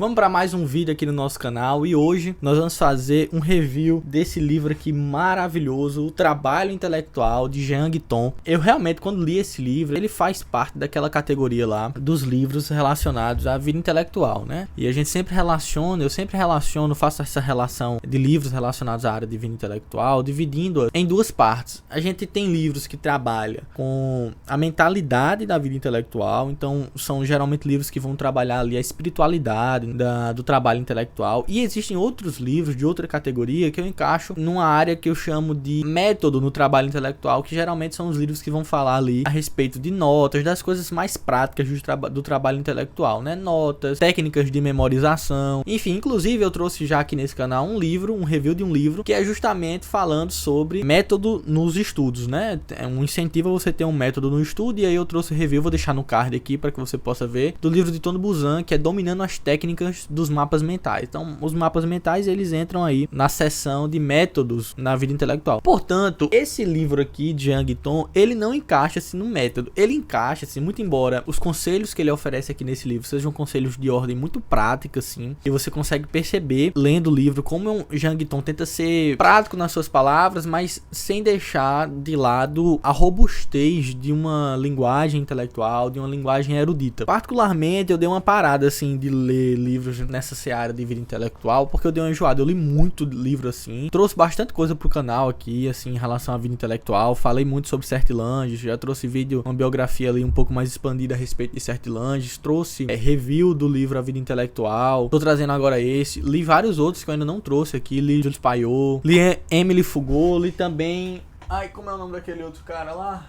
Vamos para mais um vídeo aqui no nosso canal e hoje nós vamos fazer um review desse livro aqui maravilhoso, O Trabalho Intelectual, de Jean Guiton. Eu realmente, quando li esse livro, ele faz parte daquela categoria lá dos livros relacionados à vida intelectual, né? E a gente sempre relaciona, eu sempre relaciono, faço essa relação de livros relacionados à área de vida intelectual, dividindo em duas partes. A gente tem livros que trabalham com a mentalidade da vida intelectual, então são geralmente livros que vão trabalhar ali a espiritualidade do trabalho intelectual, e existem outros livros de outra categoria que eu encaixo numa área que eu chamo de método no trabalho intelectual, que geralmente são os livros que vão falar ali a respeito de notas, das coisas mais práticas do trabalho intelectual, né? Notas, técnicas de memorização, enfim. Inclusive eu trouxe já aqui nesse canal um review de um livro que é justamente falando sobre método nos estudos, né? É um incentivo a você ter um método no estudo, e aí eu trouxe o review, vou deixar no card aqui para que você possa ver, do livro de Tony Buzan, que é Dominando as Técnicas dos Mapas Mentais. Então, os mapas mentais, eles entram aí na seção de métodos na vida intelectual. Portanto, esse livro aqui de Jean Guiton, ele não encaixa-se no método. Ele encaixa-se, muito embora os conselhos que ele oferece aqui nesse livro sejam conselhos de ordem muito prática, assim, e você consegue perceber, lendo o livro, como Jean Guiton tenta ser prático nas suas palavras, mas sem deixar de lado a robustez de uma linguagem intelectual, de uma linguagem erudita. Particularmente, eu dei uma parada, assim, de ler livros nessa seara de vida intelectual, porque eu dei uma enjoada. Eu li muito livro assim, trouxe bastante coisa pro canal aqui, assim, em relação à vida intelectual. Falei muito sobre Sertilanges, já trouxe vídeo, uma biografia ali um pouco mais expandida a respeito de Sertilanges, trouxe review do livro A Vida Intelectual, tô trazendo agora esse, li vários outros que eu ainda não trouxe aqui, li Jules Payot, li Emile Foucault, li também, como é o nome daquele outro cara lá?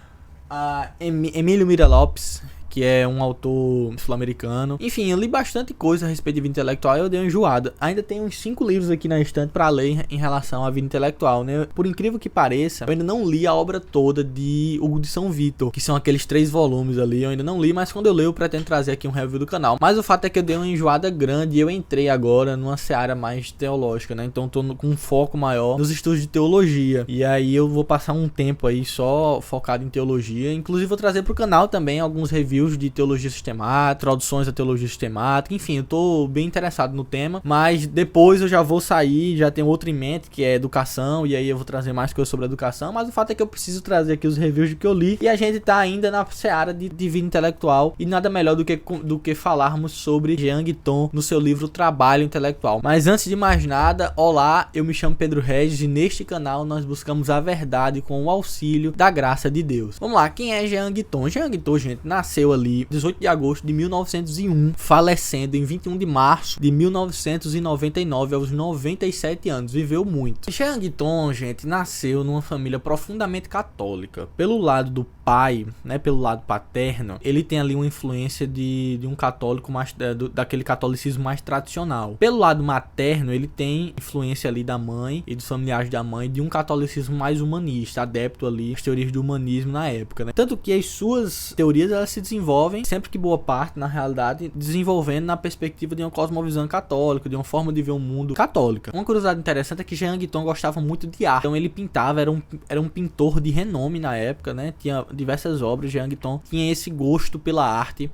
Emílio Mira Lopes, que é um autor sul-americano. Enfim, eu li bastante coisa a respeito de vida intelectual e eu dei uma enjoada. Ainda tem uns 5 livros aqui na estante para ler em relação à vida intelectual, né? Por incrível que pareça, eu ainda não li a obra toda de Hugo de São Vitor, que são aqueles 3 volumes ali. Eu ainda não li, mas quando eu ler eu pretendo trazer aqui um review do canal. Mas o fato é que eu dei uma enjoada grande e eu entrei agora numa seara mais teológica, né? Então tô com um foco maior nos estudos de teologia. E aí eu vou passar um tempo aí só focado em teologia. Inclusive vou trazer pro canal também alguns reviews de teologia sistemática, traduções da teologia sistemática, enfim, eu tô bem interessado no tema, mas depois eu já vou sair, já tenho outro em mente, que é educação, e aí eu vou trazer mais coisas sobre educação, mas o fato é que eu preciso trazer aqui os reviews do que eu li, e a gente tá ainda na seara de vida intelectual, e nada melhor do que falarmos sobre Jean Guiton no seu livro Trabalho Intelectual. Mas antes de mais nada, olá, eu me chamo Pedro Regis, e neste canal nós buscamos a verdade com o auxílio da graça de Deus. Vamos lá, quem é Jean Guiton? Jean Guiton, gente, nasceu ali 18 de agosto de 1901, falecendo em 21 de março de 1999 aos 97 anos, viveu muito. Jean Guiton, gente, nasceu numa família profundamente católica. Pelo lado do pai, né, pelo lado paterno, ele tem ali uma influência de um católico mais daquele catolicismo mais tradicional. Pelo lado materno, ele tem influência ali da mãe e dos familiares da mãe de um catolicismo mais humanista, adepto ali às teorias do humanismo na época, né? Tanto que as suas teorias elas se desenvolvem, sempre que boa parte, na realidade, desenvolvendo na perspectiva de uma cosmovisão católica, de uma forma de ver o mundo católica. Uma curiosidade interessante é que Jean Guiton gostava muito de arte, então ele pintava, era um pintor de renome na época, né? Tinha diversas obras. Jean Guiton tinha esse gosto pela arte,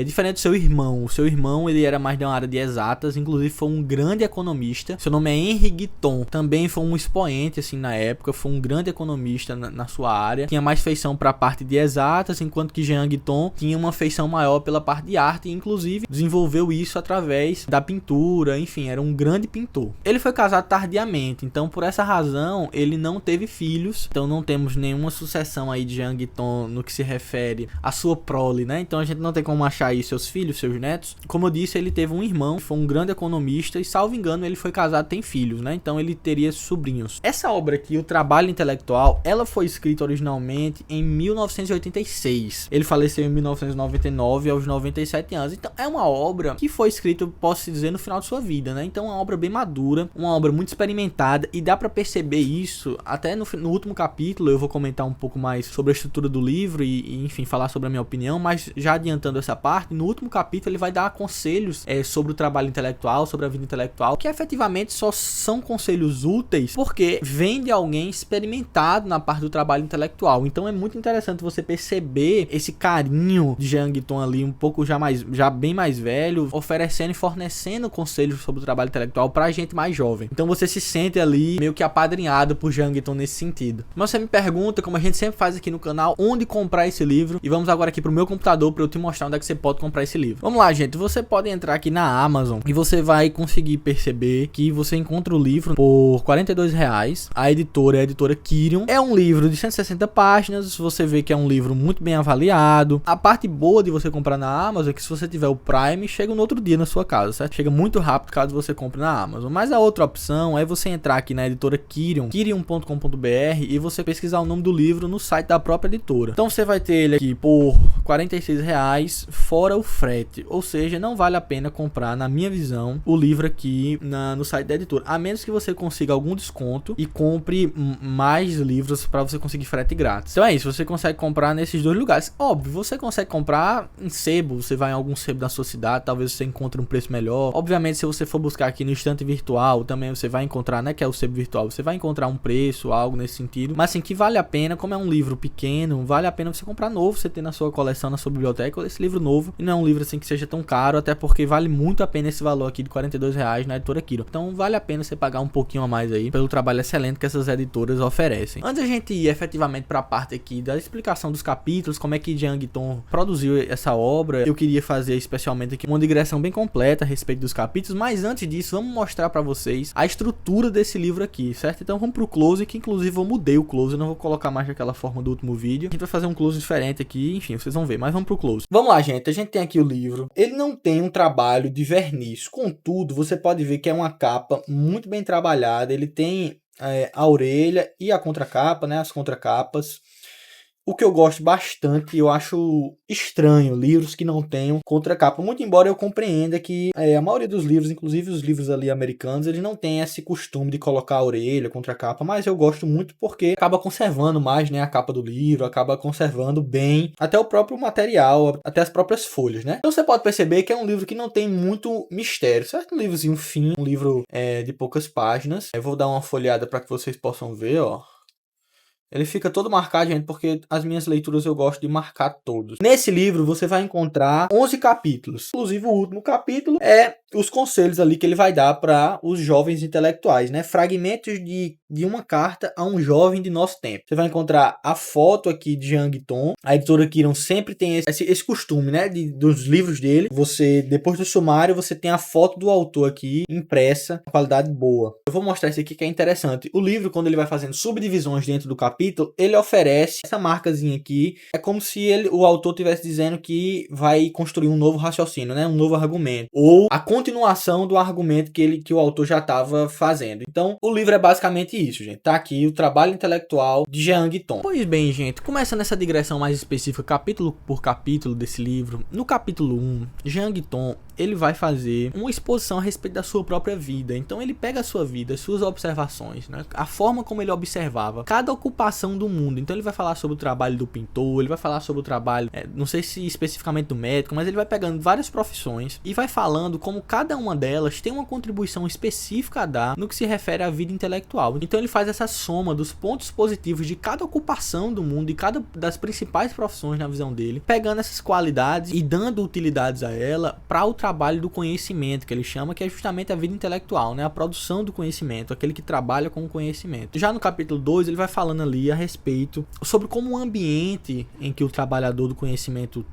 diferente do seu irmão. O seu irmão, ele era mais de uma área de exatas, inclusive foi um grande economista. Seu nome é Henri Guiton, também foi um expoente, assim, na época, foi um grande economista na sua área, tinha mais feição para a parte de exatas, enquanto que Jean Guiton tinha uma feição maior pela parte de arte, e inclusive desenvolveu isso através da pintura, enfim, era um grande pintor. Ele foi casado tardiamente, então por essa razão ele não teve filhos, então não temos nenhuma sucessão aí de Jean Guiton no que se refere à sua prole, né? Então a gente não tem como achar aí seus filhos, seus netos. Como eu disse, ele teve um irmão, foi um grande economista, e salvo engano ele foi casado, tem filhos, né? Então ele teria sobrinhos. Essa obra aqui, O Trabalho Intelectual, ela foi escrita originalmente em 1986. Ele faleceu em 1999 aos 97 anos. Então é uma obra que foi escrita, posso dizer, no final de sua vida, né? Então é uma obra bem madura, uma obra muito experimentada, e dá pra perceber isso até no último capítulo. Eu vou comentar um pouco mais sobre a estrutura do livro e enfim, falar sobre a minha opinião, mas já adiantando essa parte, no último capítulo ele vai dar conselhos sobre o trabalho intelectual, sobre a vida intelectual, que efetivamente só são conselhos úteis porque vem de alguém experimentado na parte do trabalho intelectual. Então é muito interessante você perceber esse carinho de Jean Guiton ali, um pouco já bem mais velho, oferecendo e fornecendo conselhos sobre o trabalho intelectual pra gente mais jovem. Então você se sente ali meio que apadrinhado por Jean Guiton nesse sentido. Mas você me pergunta, como a gente sempre faz aqui no canal, onde comprar esse livro, e vamos agora aqui pro meu computador para eu te mostrar onde é que você pode comprar esse livro. Vamos lá, gente, você pode entrar aqui na Amazon e você vai conseguir perceber que você encontra o livro por R$42. A editora é a editora Quirion. É um livro de 160 páginas, você vê que é um livro muito bem avaliado. A parte boa de você comprar na Amazon é que se você tiver o Prime, chega no outro dia na sua casa, certo? Chega muito rápido caso você compre na Amazon. Mas a outra opção é você entrar aqui na editora Quirion, quirion.com.br, e você pesquisar o nome do livro no site da própria editora. Então você vai ter ele aqui por R$46 fora o frete, ou seja, não vale a pena comprar, na minha visão, o livro aqui no site da editora, a menos que você consiga algum desconto e compre mais livros para você conseguir frete grátis. Então é isso, você consegue comprar nesses dois lugares. Óbvio, você consegue comprar em sebo, você vai em algum sebo da sua cidade, talvez você encontre um preço melhor. Obviamente, se você for buscar aqui no estante virtual, também você vai encontrar, né, que é o sebo virtual, você vai encontrar um preço, algo nesse sentido, mas assim, que vale a pena, como é um livro pequeno, vale a pena você comprar novo, você ter na sua coleção, na sua biblioteca, esse livro novo, e não é um livro assim que seja tão caro, até porque vale muito a pena esse valor aqui de R$42 na editora Quirion. Então vale a pena você pagar um pouquinho a mais aí, pelo trabalho excelente que essas editoras oferecem. Antes a gente ir efetivamente para a parte aqui da explicação dos capítulos, como é que Jean Guiton produziu essa obra, eu queria fazer especialmente aqui uma digressão bem completa a respeito dos capítulos, mas antes disso, vamos mostrar para vocês a estrutura desse livro aqui, certo? Então vamos pro close, que inclusive eu mudei o close, eu não vou colocar mais daquela forma do último vídeo, a gente vai fazer um close diferente aqui, enfim, vocês vão ver, mas vamos pro close. Vamos lá, gente, a gente tem aqui o livro, ele não tem um trabalho de verniz, contudo, você pode ver que é uma capa muito bem trabalhada, ele tem a orelha e a contracapa, né, as contracapas. O que eu gosto bastante, eu acho estranho livros que não tenham contracapa, muito embora eu compreenda que a maioria dos livros, inclusive os livros ali americanos, eles não têm esse costume de colocar a orelha, contracapa, mas eu gosto muito porque acaba conservando mais, né, a capa do livro, acaba conservando bem até o próprio material, até as próprias folhas, né? Então você pode perceber que é um livro que não tem muito mistério, certo? Um livrozinho fino, um livro de poucas páginas. Eu vou dar uma folheada para que vocês possam ver, ó. Ele fica todo marcado, gente, porque as minhas leituras eu gosto de marcar todos. Nesse livro você vai encontrar 11 capítulos. Inclusive o último capítulo é os conselhos ali que ele vai dar para os jovens intelectuais, né? Fragmentos de uma carta a um jovem de nosso tempo. Você vai encontrar a foto aqui de Jean Guiton. A editora Quirion sempre tem esse costume, né? Dos livros dele. Você, depois do sumário, você tem a foto do autor aqui impressa, qualidade boa. Eu vou mostrar isso aqui que é interessante. O livro, quando ele vai fazendo subdivisões dentro do capítulo, ele oferece essa marcazinha aqui. É como se o autor estivesse dizendo que vai construir um novo raciocínio, né? Um novo argumento. Ou a continuação do argumento que o autor já estava fazendo. Então, o livro é basicamente isso, gente. Tá aqui o trabalho intelectual de Jean Guiton. Pois bem, gente, começando essa digressão mais específica, capítulo por capítulo desse livro. No capítulo 1, Jean Guiton, ele vai fazer uma exposição a respeito da sua própria vida. Então ele pega a sua vida, as suas observações, né? A forma como ele observava cada ocupação do mundo. Então ele vai falar sobre o trabalho do pintor, ele vai falar sobre o trabalho, não sei se especificamente do médico, mas ele vai pegando várias profissões e vai falando como cada uma delas tem uma contribuição específica a dar no que se refere à vida intelectual. Então ele faz essa soma dos pontos positivos de cada ocupação do mundo e cada das principais profissões na visão dele, pegando essas qualidades e dando utilidades a ela para o trabalho do conhecimento, que ele chama, que é justamente a vida intelectual, né? A produção do conhecimento, aquele que trabalha com o conhecimento. Já no capítulo 2, ele vai falando ali a respeito sobre como o ambiente em que o trabalhador do conhecimento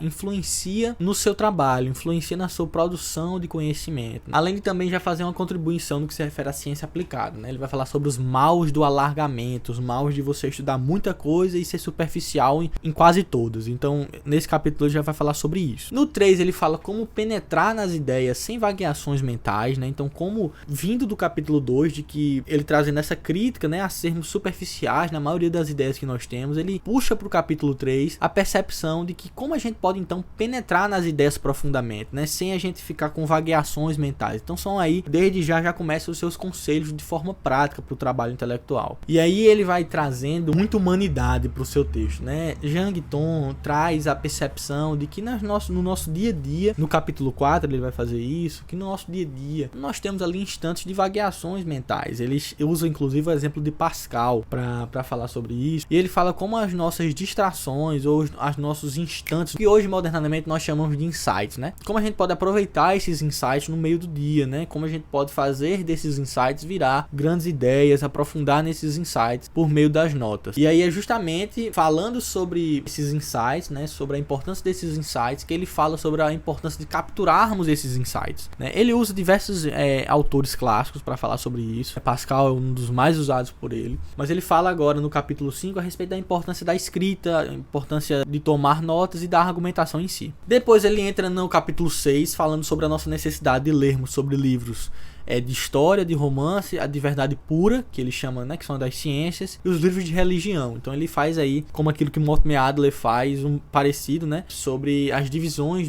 influencia no seu trabalho, influencia na sua produção de conhecimento. Além de também já fazer uma contribuição no que se refere à ciência aplicada, né? Ele vai falar sobre os maus do alargamento, os maus de você estudar muita coisa e ser superficial em quase todas. Então, nesse capítulo ele já vai falar sobre isso. No 3, ele fala como penetrar penetrar nas ideias sem vagueações mentais, né? Então, como vindo do capítulo 2, de que ele trazendo essa crítica, né, a sermos superficiais na maioria das ideias que nós temos, ele puxa pro capítulo 3 a percepção de que como a gente pode então penetrar nas ideias profundamente, né, sem a gente ficar com vagueações mentais. Então são aí, desde já começam os seus conselhos de forma prática para o trabalho intelectual. E aí ele vai trazendo muita humanidade para o seu texto, né? Jean Guiton traz a percepção de que no nosso dia a dia, no capítulo 4 ele vai fazer isso, que no nosso dia a dia nós temos ali instantes de vagueações mentais. Ele usa inclusive o exemplo de Pascal para falar sobre isso. E ele fala como as nossas distrações ou os nossos instantes, que hoje modernamente nós chamamos de insights, né? Como a gente pode aproveitar esses insights no meio do dia, né? Como a gente pode fazer desses insights virar grandes ideias, aprofundar nesses insights por meio das notas. E aí é justamente falando sobre esses insights, né? Sobre a importância desses insights, que ele fala sobre a importância de capturarmos esses insights, né? Ele usa diversos autores clássicos para falar sobre isso. Pascal é um dos mais usados por ele. Mas ele fala agora no capítulo 5 a respeito da importância da escrita, a importância de tomar notas e da argumentação em si. Depois ele entra no capítulo 6 falando sobre a nossa necessidade de lermos sobre livros de história, de romance, a de verdade pura, que ele chama, né, que são das ciências, e os livros de religião. Então ele faz aí, como aquilo que Mortimer Adler faz, um parecido, né, sobre as divisões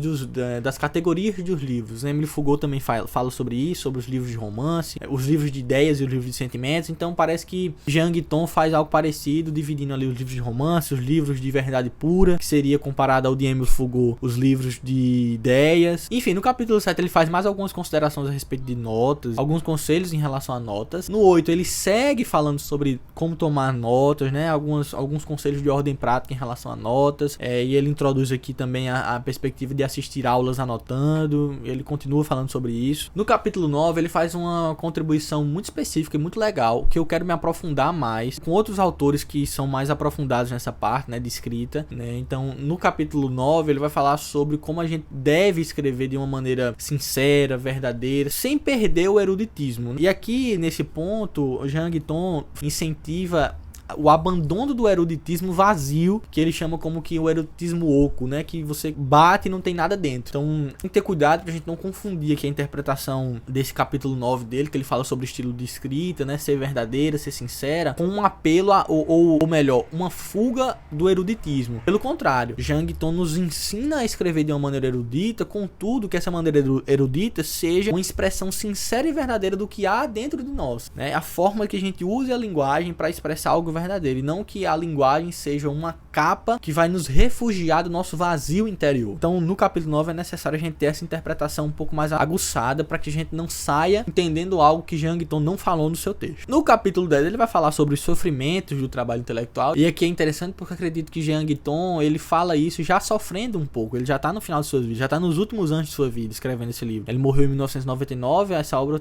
das categorias dos livros. Emile Foucault também fala sobre isso, sobre os livros de romance, os livros de ideias e os livros de sentimentos. Então parece que Jean Guiton faz algo parecido, dividindo ali os livros de romance, os livros de verdade pura, que seria comparado ao de Emile Foucault, os livros de ideias. Enfim, no capítulo 7 ele faz mais algumas considerações a respeito de notas, alguns conselhos em relação a notas. No 8 ele segue falando sobre como tomar notas, né? Alguns conselhos de ordem prática em relação a notas. E ele introduz aqui também a perspectiva de assistir aulas anotando. Ele continua falando sobre isso. No capítulo 9 ele faz uma contribuição muito específica e muito legal, que eu quero me aprofundar mais, com outros autores que são mais aprofundados nessa parte, né, de escrita, né? Então no capítulo 9 ele vai falar sobre como a gente deve escrever de uma maneira sincera, verdadeira, sem perder o eruditismo. E aqui, nesse ponto, Jean Guiton incentiva o abandono do eruditismo vazio, que ele chama como que o eruditismo oco, né? Que você bate e não tem nada dentro. Então, tem que ter cuidado pra gente não confundir aqui a interpretação desse capítulo 9 dele, que ele fala sobre estilo de escrita, né? Ser verdadeira, ser sincera, com um apelo ou melhor, uma fuga do eruditismo. Pelo contrário, Jean Guiton nos ensina a escrever de uma maneira erudita, contudo que essa maneira erudita seja uma expressão sincera e verdadeira do que há dentro de nós, né? A forma que a gente use a linguagem para expressar algo verdadeiro, e não que a linguagem seja uma capa que vai nos refugiar do nosso vazio interior. Então no capítulo 9 é necessário a gente ter essa interpretação um pouco mais aguçada para que a gente não saia entendendo algo que Jean Guiton não falou no seu texto. No capítulo 10 ele vai falar sobre os sofrimentos do trabalho intelectual, e aqui é interessante porque acredito que Jean Guiton ele fala isso já sofrendo um pouco. Ele já está no final de suas vidas, já está nos últimos anos de sua vida escrevendo esse livro. Ele morreu em 1999, essa obra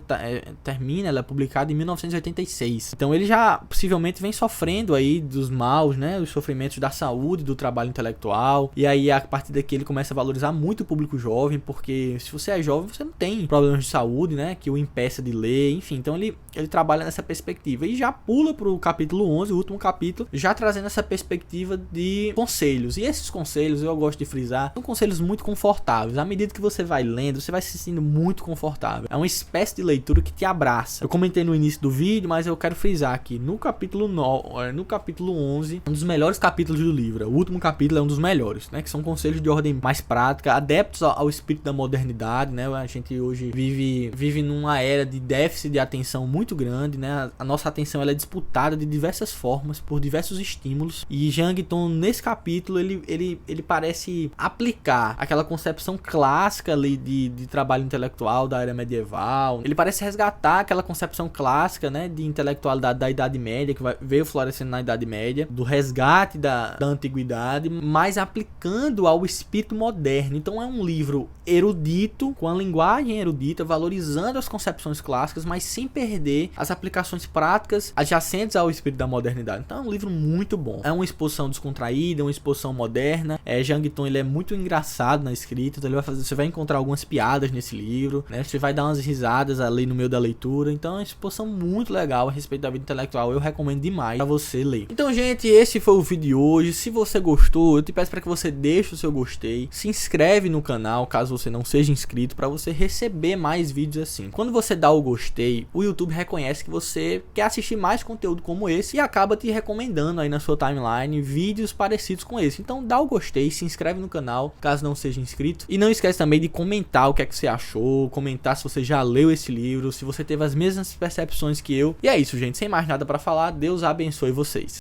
termina, ela é publicada em 1986. Então ele já possivelmente vem sofrendo aí dos maus, né, os sofrimentos da saúde, do trabalho intelectual. E aí a partir daqui ele começa a valorizar muito o público jovem, porque se você é jovem você não tem problemas de saúde, né, que o impeça de ler, enfim. Então ele trabalha nessa perspectiva e já pula pro capítulo 11, o último capítulo, já trazendo essa perspectiva de conselhos. E esses conselhos, eu gosto de frisar, são conselhos muito confortáveis. À medida que você vai lendo, você vai se sentindo muito confortável. É uma espécie de leitura que te abraça. Eu comentei no início do vídeo, mas eu quero frisar aqui, no capítulo 11, um dos melhores capítulos do livro. O último capítulo é um dos melhores, né? Que são conselhos de ordem mais prática, adeptos ao espírito da modernidade, né? A gente hoje vive numa era de déficit de atenção muito grande, né? A nossa atenção ela é disputada de diversas formas, por diversos estímulos. E Jean Guiton, nesse capítulo, ele parece aplicar aquela concepção clássica ali de trabalho intelectual da era medieval. Ele parece resgatar aquela concepção clássica, né? De intelectualidade da Idade Média, que veio florescendo na Idade Média, do resgate da antiguidade, mas aplicando ao espírito moderno. Então é um livro erudito, com a linguagem erudita, valorizando as concepções clássicas, mas sem perder as aplicações práticas adjacentes ao espírito da modernidade. Então é um livro muito bom. É uma exposição descontraída, uma exposição moderna. Jean Guiton ele é muito engraçado na escrita, então você vai encontrar algumas piadas nesse livro, né? Você vai dar umas risadas ali no meio da leitura. Então é uma exposição muito legal a respeito da vida intelectual. Eu recomendo demais para você ler. Então, gente, esse foi o vídeo de hoje. Se você gostou, eu te peço para que você deixe o seu gostei, se inscreve no canal caso você não seja inscrito, para você receber mais vídeos assim. Quando você dá o gostei, o YouTube reconhece que você quer assistir mais conteúdo como esse e acaba te recomendando aí na sua timeline vídeos parecidos com esse. Então dá o gostei, se inscreve no canal caso não seja inscrito e não esquece também de comentar o que é que você achou, comentar se você já leu esse livro, se você teve as mesmas percepções que eu. E é isso, gente, sem mais nada para falar, Deus abençoe vocês.